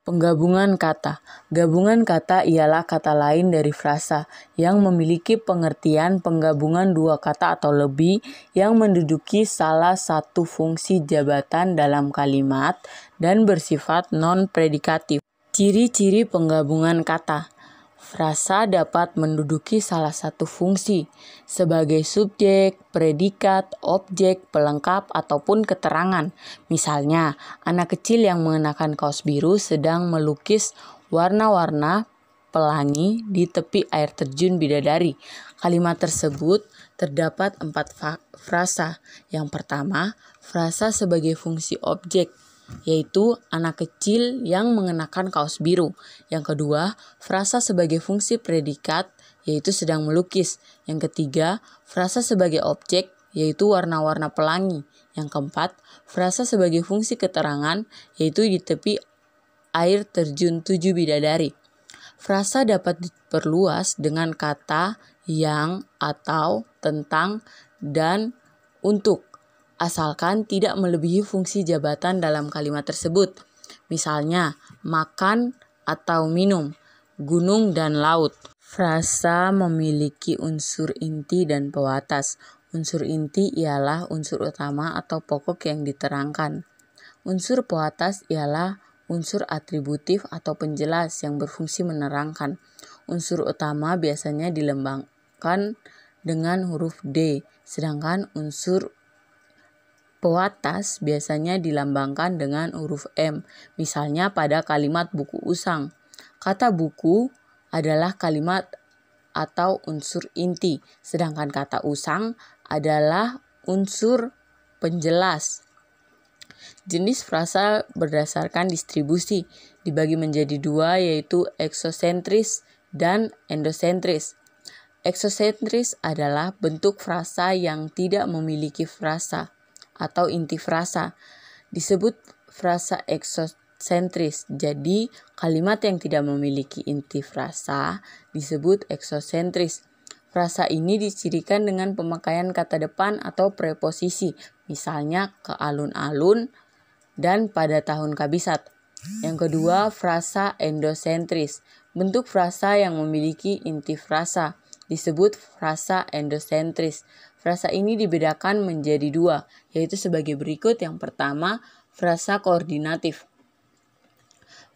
Penggabungan kata. Gabungan kata ialah kata lain dari frasa yang memiliki pengertian penggabungan dua kata atau lebih yang menduduki salah satu fungsi jabatan dalam kalimat dan bersifat non-predikatif. Ciri-ciri penggabungan kata. Frasa dapat menduduki salah satu fungsi sebagai subjek, predikat, objek, pelengkap, ataupun keterangan. Misalnya, anak kecil yang mengenakan kaos biru sedang melukis warna-warna pelangi di tepi air terjun Bidadari. Kalimat tersebut terdapat 4 frasa. Yang pertama, frasa sebagai fungsi objek, yaitu anak kecil yang mengenakan kaos biru. Yang kedua, frasa sebagai fungsi predikat, yaitu sedang melukis. Yang ketiga, frasa sebagai objek, yaitu warna-warna pelangi. Yang keempat, frasa sebagai fungsi keterangan, yaitu di tepi air terjun 7 Bidadari. Frasa dapat diperluas dengan kata yang, atau, tentang, dan untuk, asalkan tidak melebihi fungsi jabatan dalam kalimat tersebut. Misalnya, makan atau minum, gunung dan laut. Frasa memiliki unsur inti dan pewatas. Unsur inti ialah unsur utama atau pokok yang diterangkan. Unsur pewatas ialah unsur atributif atau penjelas yang berfungsi menerangkan. Unsur utama biasanya dilambangkan dengan huruf D, sedangkan unsur pewatas biasanya dilambangkan dengan huruf M. Misalnya pada kalimat buku usang. Kata buku adalah kalimat atau unsur inti, sedangkan kata usang adalah unsur penjelas. Jenis frasa berdasarkan distribusi dibagi menjadi 2, yaitu eksosentris dan endosentris. Eksosentris adalah bentuk frasa yang tidak memiliki frasa atau inti frasa, disebut frasa eksosentris. Jadi, kalimat yang tidak memiliki inti frasa disebut eksosentris. Frasa ini dicirikan dengan pemakaian kata depan atau preposisi, misalnya ke alun-alun dan pada tahun kabisat. Yang kedua, frasa endosentris. Bentuk frasa yang memiliki inti frasa disebut frasa endosentris. Frasa ini dibedakan menjadi 2, yaitu sebagai berikut. Yang pertama, frasa koordinatif.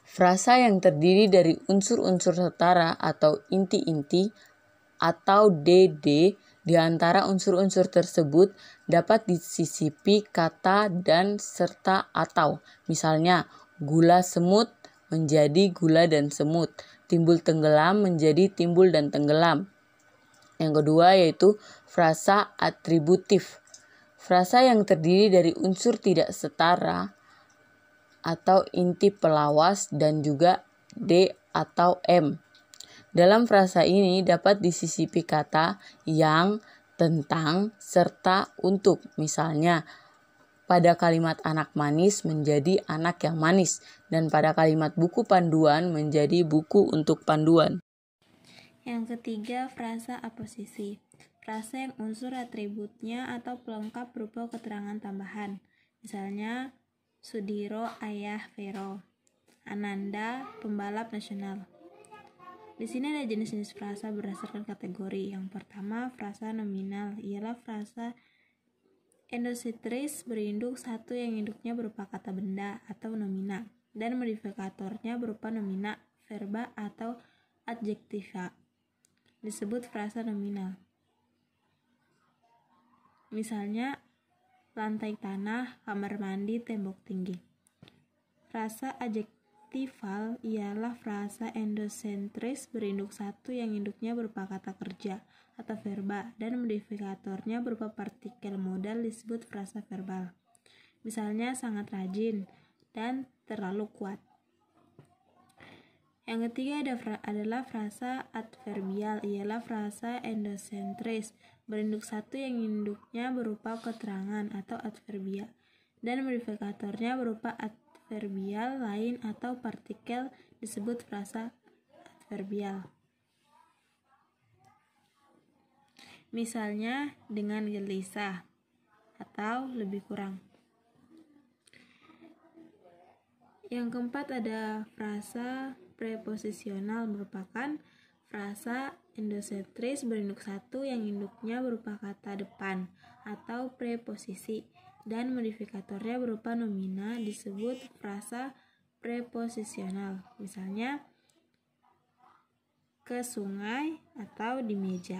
Frasa yang terdiri dari unsur-unsur setara atau inti-inti atau DD di antara unsur-unsur tersebut dapat disisipi kata dan serta atau. Misalnya, gula semut menjadi gula dan semut. Timbul tenggelam menjadi timbul dan tenggelam. Yang kedua yaitu frasa atributif. Frasa yang terdiri dari unsur tidak setara atau inti pelawas dan juga D atau M. Dalam frasa ini dapat disisipi kata yang, tentang, serta untuk. Misalnya, pada kalimat anak manis menjadi anak yang manis, dan pada kalimat buku panduan menjadi buku untuk panduan. Yang ketiga, frasa aposisi. Frasa yang unsur atributnya atau pelengkap berupa keterangan tambahan. Misalnya, Sudiro ayah Vero, Ananda pembalap nasional. Di sini ada jenis-jenis frasa berdasarkan kategori. Yang pertama, frasa nominal ialah frasa endosentris berinduk satu yang induknya berupa kata benda atau nomina dan modifikatornya berupa nomina, verba atau adjektiva. Disebut frasa nominal. Misalnya, lantai tanah, kamar mandi, tembok tinggi. Frasa adjektival ialah frasa endosentris berinduk satu yang induknya berupa kata kerja atau verba dan modifikatornya berupa partikel modal disebut frasa verbal. Misalnya, sangat rajin dan terlalu kuat. Yang ketiga adalah frasa adverbial, ialah frasa endosentris berinduk satu yang induknya berupa keterangan atau adverbial dan modifikatornya berupa adverbial lain atau partikel disebut frasa adverbial. Misalnya, dengan gelisah atau lebih kurang. Yang keempat ada frasa preposisional, merupakan frasa endosentris berinduk satu yang induknya berupa kata depan atau preposisi dan modifikatornya berupa nomina, disebut frasa preposisional. Misalnya ke sungai atau di meja.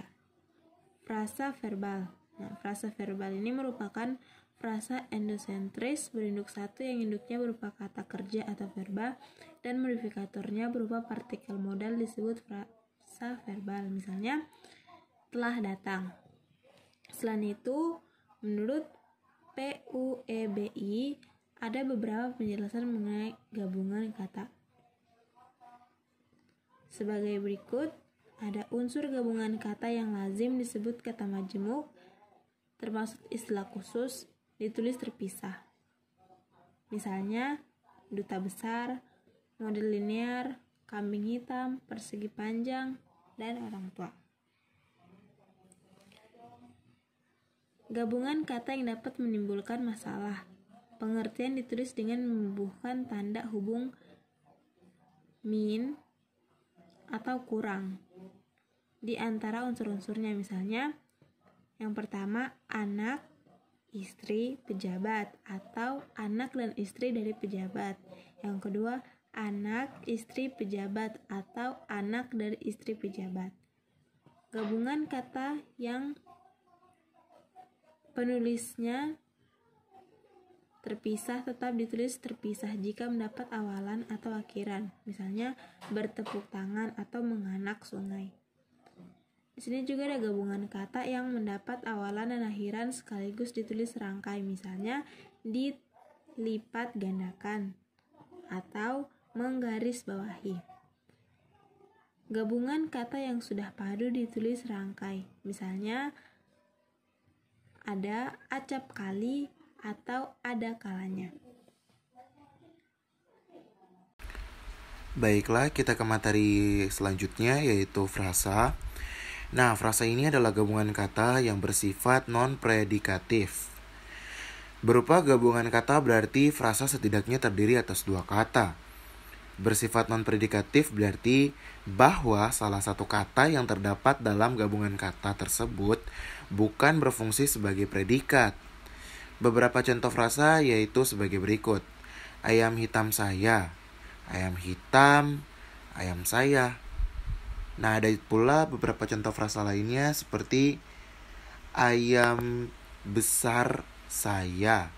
Frasa verbal. Nah, frasa verbal ini merupakan frasa endosentris berinduk satu yang induknya berupa kata kerja atau verba dan modifikatornya berupa partikel modal, disebut frasa verbal. Misalnya telah datang. Selain itu, menurut PUEBI ada beberapa penjelasan mengenai gabungan kata. Sebagai berikut, ada unsur gabungan kata yang lazim disebut kata majemuk, termasuk istilah khusus ditulis terpisah. Misalnya, duta besar, model linear, kambing hitam, persegi panjang, dan orang tua. Gabungan kata yang dapat menimbulkan masalah. Pengertian ditulis dengan membubuhkan tanda hubung min atau kurang di antara unsur-unsurnya. Misalnya, yang pertama, anak, istri, pejabat, atau anak dan istri dari pejabat. Yang kedua, anak, istri, pejabat, atau anak dari istri pejabat. Gabungan kata yang penulisnya terpisah tetap ditulis terpisah jika mendapat awalan atau akhiran. Misalnya, bertepuk tangan atau menganak sungai. Di sini juga ada gabungan kata yang mendapat awalan dan akhiran sekaligus ditulis serangkai. Misalnya, dilipat gandakan atau menggaris bawahi. Gabungan kata yang sudah padu ditulis serangkai. Misalnya, ada acap kali atau ada kalanya. Baiklah, kita ke materi selanjutnya yaitu frasa. Nah, frasa ini adalah gabungan kata yang bersifat non-predikatif. Berupa gabungan kata berarti frasa setidaknya terdiri atas dua kata. Bersifat non-predikatif berarti bahwa salah satu kata yang terdapat dalam gabungan kata tersebut bukan berfungsi sebagai predikat. Beberapa contoh frasa yaitu sebagai berikut. Ayam hitam saya, ayam hitam, ayam saya. Nah, ada pula beberapa contoh frasa lainnya seperti ayam besar saya,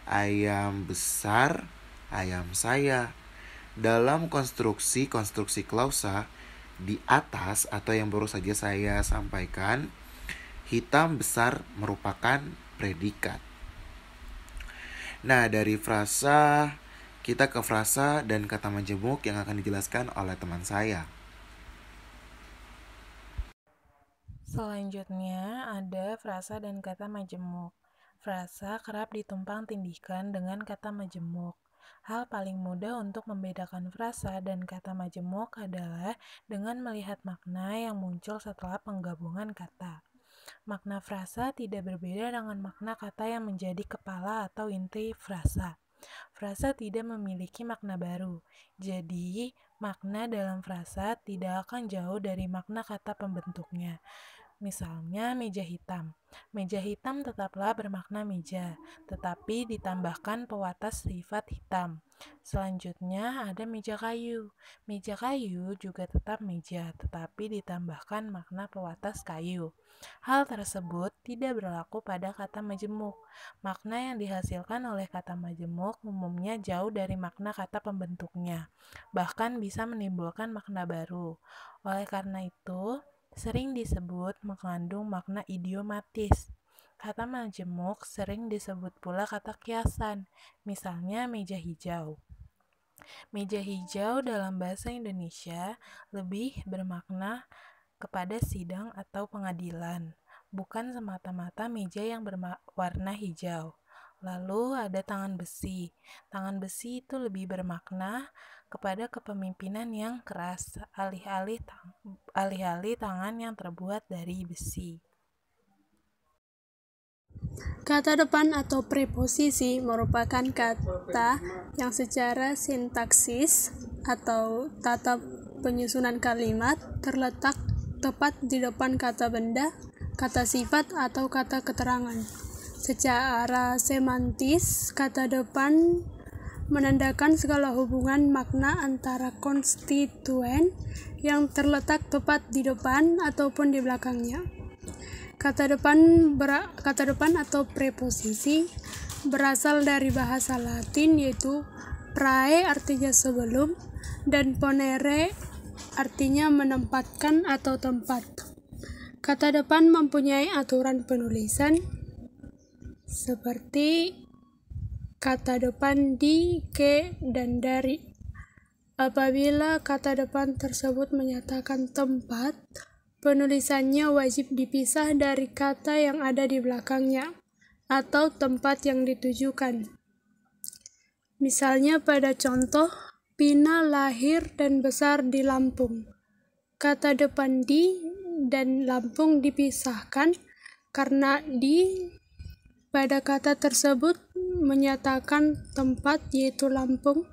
ayam besar, ayam saya. Dalam konstruksi klausa di atas atau yang baru saja saya sampaikan, hitam besar merupakan predikat. Nah, dari frasa kita ke frasa dan kata majemuk yang akan dijelaskan oleh teman saya. Selanjutnya ada frasa dan kata majemuk. Frasa kerap ditumpang tindihkan dengan kata majemuk. Hal paling mudah untuk membedakan frasa dan kata majemuk adalah dengan melihat makna yang muncul setelah penggabungan kata. Makna frasa tidak berbeda dengan makna kata yang menjadi kepala atau inti frasa. Frasa tidak memiliki makna baru, jadi makna dalam frasa tidak akan jauh dari makna kata pembentuknya. Misalnya meja hitam. Meja hitam tetaplah bermakna meja, tetapi ditambahkan pewatas sifat hitam. Selanjutnya ada meja kayu. Meja kayu juga tetap meja, tetapi ditambahkan makna pewatas kayu. Hal tersebut tidak berlaku pada kata majemuk. Makna yang dihasilkan oleh kata majemuk umumnya jauh dari makna kata pembentuknya, bahkan bisa menimbulkan makna baru. Oleh karena itu, sering disebut mengandung makna idiomatis. Kata majemuk sering disebut pula kata kiasan, misalnya meja hijau. Meja hijau dalam bahasa Indonesia lebih bermakna kepada sidang atau pengadilan, bukan semata-mata meja yang berwarna hijau. Lalu ada tangan besi. Tangan besi itu lebih bermakna kepada kepemimpinan yang keras, alih-alih tangan yang terbuat dari besi. Kata depan atau preposisi merupakan kata yang secara sintaksis atau tata penyusunan kalimat terletak tepat di depan kata benda, kata sifat, atau kata keterangan. Secara semantis, kata depan menandakan segala hubungan makna antara konstituen yang terletak tepat di depan ataupun di belakangnya. Kata depan atau preposisi berasal dari bahasa Latin, yaitu prae artinya sebelum dan ponere artinya menempatkan atau tempat. Kata depan mempunyai aturan penulisan seperti kata depan di, ke, dan dari. Apabila kata depan tersebut menyatakan tempat, penulisannya wajib dipisah dari kata yang ada di belakangnya atau tempat yang ditujukan. Misalnya pada contoh, Pina lahir dan besar di Lampung. Kata depan di dan Lampung dipisahkan karena di pada kata tersebut menyatakan tempat, yaitu Lampung.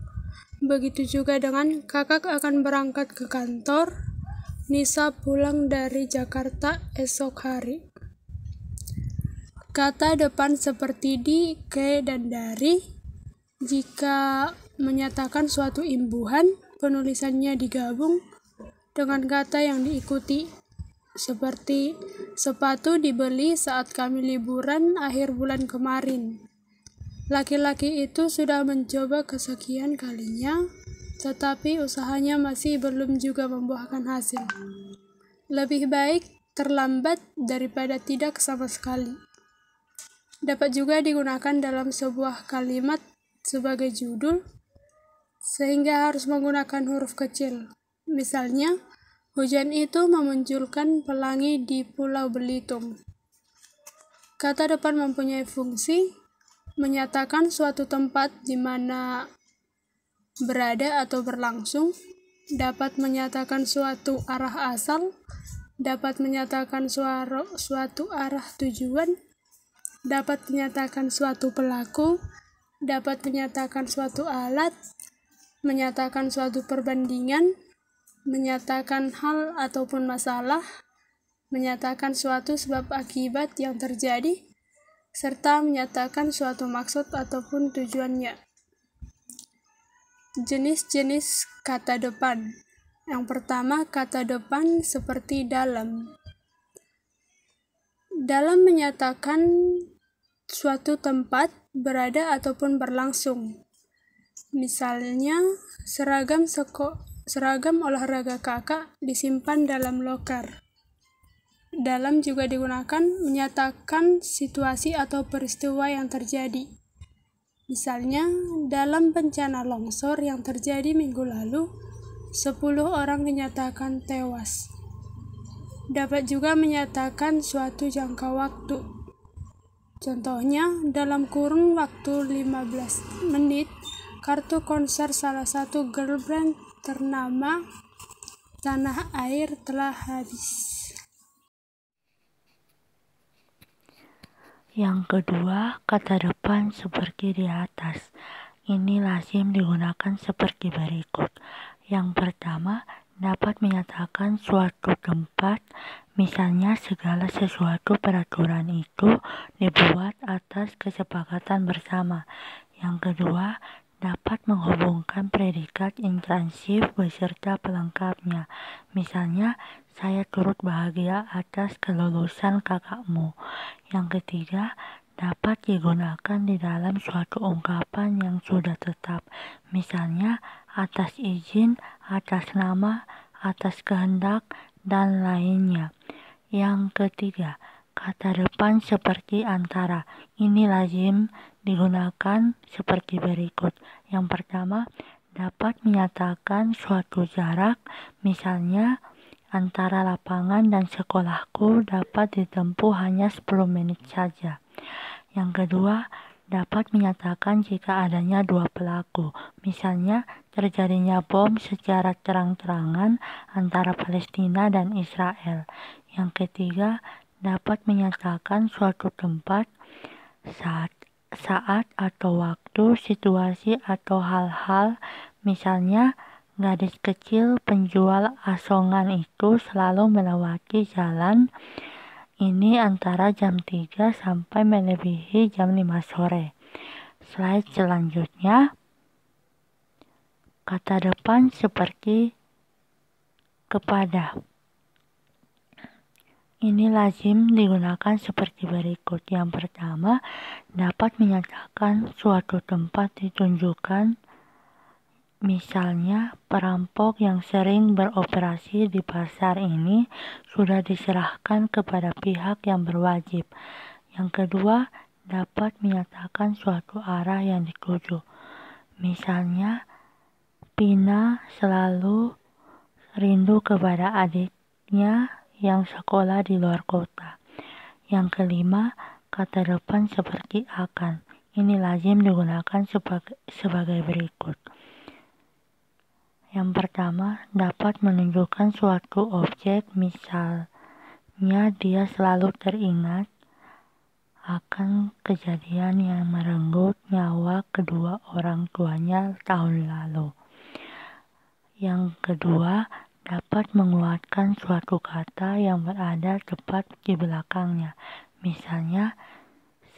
Begitu juga dengan kakak akan berangkat ke kantor, Nisa pulang dari Jakarta esok hari. Kata depan seperti di, ke, dan dari, jika menyatakan suatu imbuhan, penulisannya digabung dengan kata yang diikuti, seperti sepatu dibeli saat kami liburan akhir bulan kemarin. Laki-laki itu sudah mencoba kesekian kalinya, tetapi usahanya masih belum juga membuahkan hasil. Lebih baik terlambat daripada tidak sama sekali. Dapat juga digunakan dalam sebuah kalimat sebagai judul, sehingga harus menggunakan huruf kecil. Misalnya, hujan itu memunculkan pelangi di Pulau Belitung. Kata depan mempunyai fungsi menyatakan suatu tempat di mana berada atau berlangsung, dapat menyatakan suatu arah asal, dapat menyatakan suatu arah tujuan, dapat menyatakan suatu pelaku, dapat menyatakan suatu alat, menyatakan suatu perbandingan, menyatakan hal ataupun masalah, menyatakan suatu sebab akibat yang terjadi, serta menyatakan suatu maksud ataupun tujuannya. Jenis-jenis kata depan. Yang pertama, kata depan seperti dalam. Dalam menyatakan suatu tempat, berada ataupun berlangsung. Misalnya, seragam olahraga kakak disimpan dalam loker. Dalam juga digunakan menyatakan situasi atau peristiwa yang terjadi. Misalnya, dalam bencana longsor yang terjadi minggu lalu, 10 orang dinyatakan tewas. Dapat juga menyatakan suatu jangka waktu. Contohnya, dalam kurun waktu 15 menit, kartu konser salah satu girl band ternama tanah air telah habis. Yang kedua, kata depan seperti di atas. Ini lazim digunakan seperti berikut. Yang pertama, dapat menyatakan suatu tempat, misalnya segala sesuatu peraturan itu dibuat atas kesepakatan bersama. Yang kedua, dapat menghubungkan predikat intransif beserta pelengkapnya. Misalnya, saya turut bahagia atas kelulusan kakakmu. Yang ketiga, dapat digunakan di dalam suatu ungkapan yang sudah tetap. Misalnya, atas izin, atas nama, atas kehendak, dan lainnya. Yang ketiga, kata depan seperti antara. Ini lazim digunakan seperti berikut. Yang pertama, dapat menyatakan suatu jarak, misalnya antara lapangan dan sekolahku dapat ditempuh hanya 10 menit saja. Yang kedua, dapat menyatakan jika adanya dua pelaku, misalnya terjadinya bom secara terang-terangan antara Palestina dan Israel. Yang ketiga, dapat menyatakan suatu tempat, saat atau waktu, situasi atau hal-hal. Misalnya, gadis kecil penjual asongan itu selalu melewati jalan ini antara jam 3 sampai melebihi jam 5 sore. Slide selanjutnya, kata depan seperti kepada. Ini lazim digunakan seperti berikut. Yang pertama, dapat menyatakan suatu tempat ditunjukkan. Misalnya, perampok yang sering beroperasi di pasar ini sudah diserahkan kepada pihak yang berwajib. Yang kedua, dapat menyatakan suatu arah yang dituju. Misalnya, Pina selalu rindu kepada adiknya yang sekolah di luar kota. Yang kelima, kata depan seperti akan. Ini lazim digunakan sebagai berikut. Yang pertama, dapat menunjukkan suatu objek, misalnya dia selalu teringat akan kejadian yang merenggut nyawa kedua orang tuanya tahun lalu. Yang kedua, dapat menguatkan suatu kata yang berada tepat di belakangnya. Misalnya,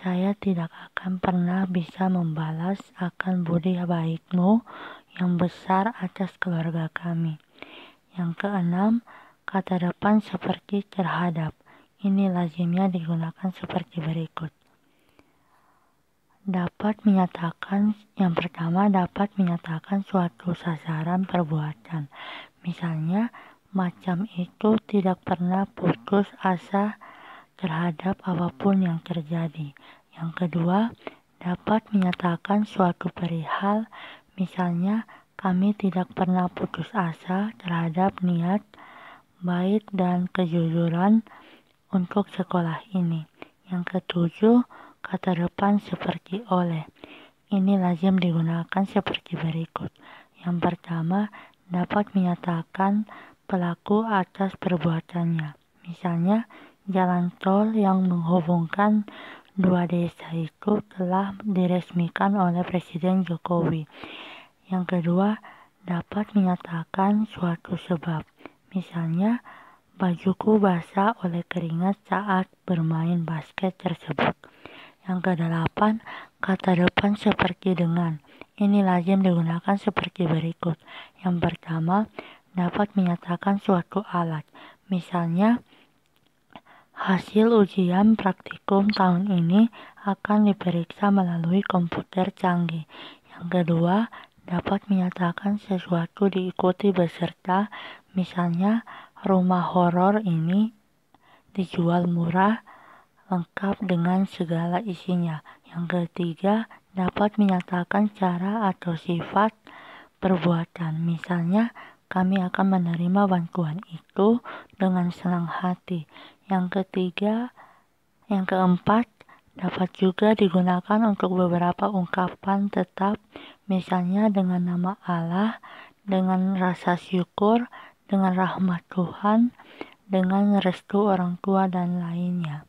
saya tidak akan pernah bisa membalas akan budi baikmu yang besar atas keluarga kami. Yang keenam, kata depan seperti terhadap. Ini lazimnya digunakan seperti berikut. Dapat menyatakan, yang pertama dapat menyatakan suatu sasaran perbuatan. Misalnya, macam itu tidak pernah putus asa terhadap apapun yang terjadi. Yang kedua, dapat menyatakan suatu perihal. Misalnya, kami tidak pernah putus asa terhadap niat baik dan kejujuran untuk sekolah ini. Yang ketujuh, kata depan seperti oleh. Ini lazim digunakan seperti berikut. Yang pertama, dapat menyatakan pelaku atas perbuatannya. Misalnya, jalan tol yang menghubungkan dua desa itu telah diresmikan oleh Presiden Jokowi. Yang kedua, dapat menyatakan suatu sebab. Misalnya, bajuku basah oleh keringat saat bermain basket tersebut. Yang kedelapan, kata depan seperti dengan. Ini lazim digunakan seperti berikut. Yang pertama, dapat menyatakan suatu alat. Misalnya, hasil ujian praktikum tahun ini akan diperiksa melalui komputer canggih. Yang kedua, dapat menyatakan sesuatu diikuti beserta. Misalnya, rumah horor ini dijual murah, lengkap dengan segala isinya. Yang ketiga, dapat menyatakan cara atau sifat perbuatan. Misalnya, kami akan menerima bantuan itu dengan senang hati. Yang keempat, dapat juga digunakan untuk beberapa ungkapan tetap, misalnya dengan nama Allah, dengan rasa syukur, dengan rahmat Tuhan, dengan restu orang tua, dan lainnya.